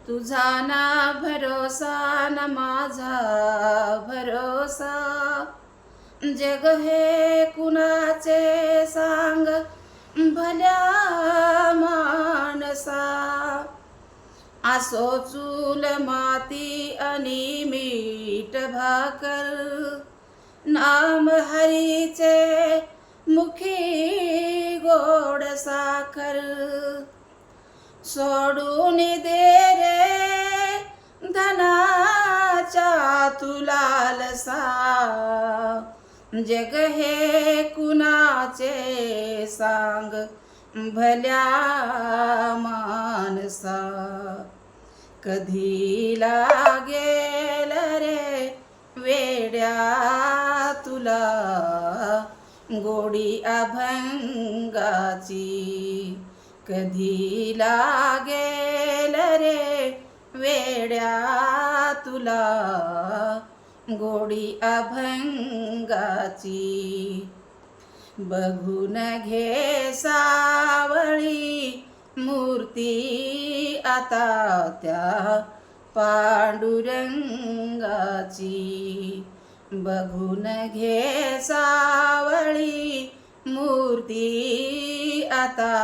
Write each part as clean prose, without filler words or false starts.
तुझा ना भरोसा न माझा भरोसा, जग हे कुणाचे सांग भल्या माणसा. आसो चूल माती आणि मीठ भाकर, नाम हरीचे मुखी गोड साखर. सोडून दे रे धनाच्या तुला लालसा, जग हे कुणाचे सांग भल्या माणसा. कधी लागेल रे वेड्या तुला गोडी अभंगाची, कधी लागेल रे वेड्या तुला गोडी अभंगाची. बघून घे सावळी मूर्ती आता त्या पांडुरंगाची. बघून घे सावळी मूर्ती आता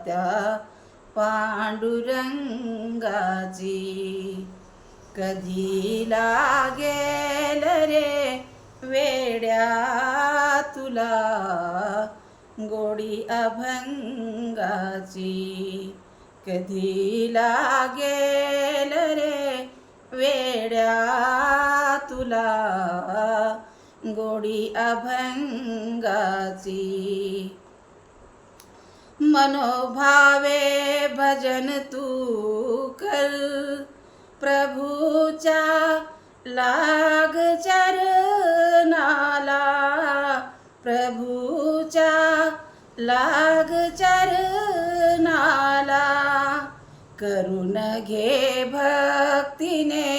त्या पांडुरंगाची. कधी लागेल रे वेड्या तुला गोडी अभंगाची, कधी लागेल रे वेड्या तुला गोडी अभंगाची. मनोभावे भजन तू कर, प्रभूच्या लाग चरणाला, प्रभूच्या लाग चरणाला. करून घे भक्तीने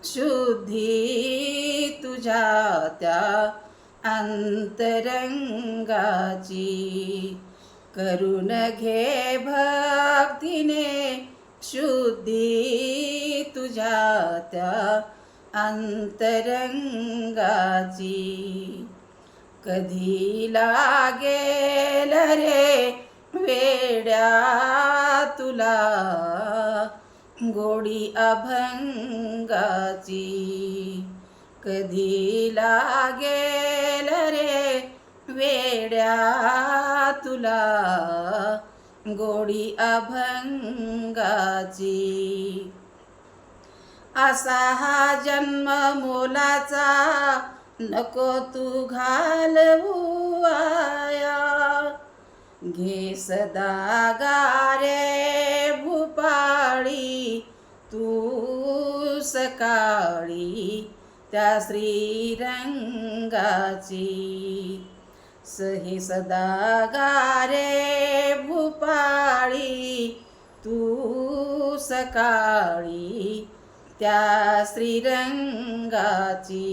शुद्धी तुझ्या त्या अंतरंगाची. करून घे भक्तीने शुद्धी तुझ्या त्या अंतरंगाची. कधी लागेल रे वेड्या तुला गोडी अभंगाची, कधी लागेल रे वेड्या तुला गोडी अभंगाची. असा हा जन्म मोलाचा नको तू घालवू आया, घे सदा गारे भूपाळी तू सकाळी त्या श्रीरंगाची. सही सदा गारे भूपाळी तू सकाळी त्या श्रीरंगाची.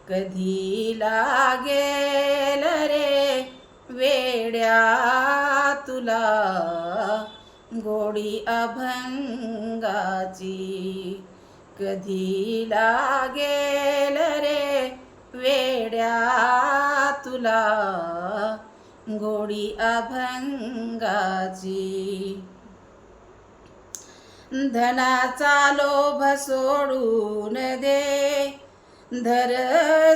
कधी लागेल रे वेड्या तुला गोडी अभंगाची, कधी लागेल रे वेड्या तुला गोडी अभंगाची. धनाचा लोभ सोडून दे, धर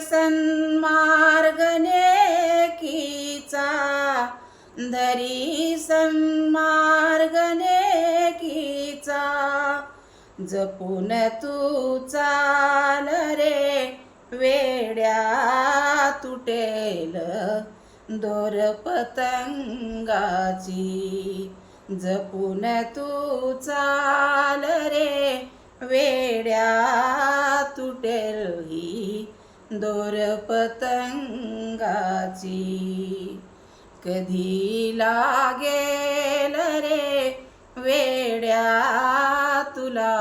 सन्मार्ग नेकीचा, धरी सन्मार्ग नेकीचा. जपून तू चाल रे वेड्या तुटेल दोर पतंगाची. जपून तू चाल रे वेड्या तुटेल ही दोर पतंगाची. कधी लागेल रे वेड्या तुला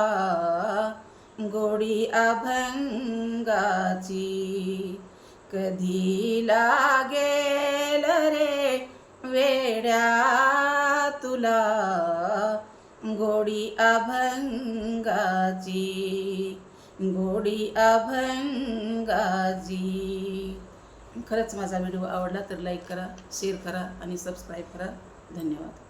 गोडी अभंगाची, कधी लागेल रे वेड्या तुला गोडी अभंगाची, गोडी अभंगाची. खरंच माझा व्हिडिओ आवडला तर लाईक करा, शेअर करा आणि सबस्क्राईब करा. धन्यवाद.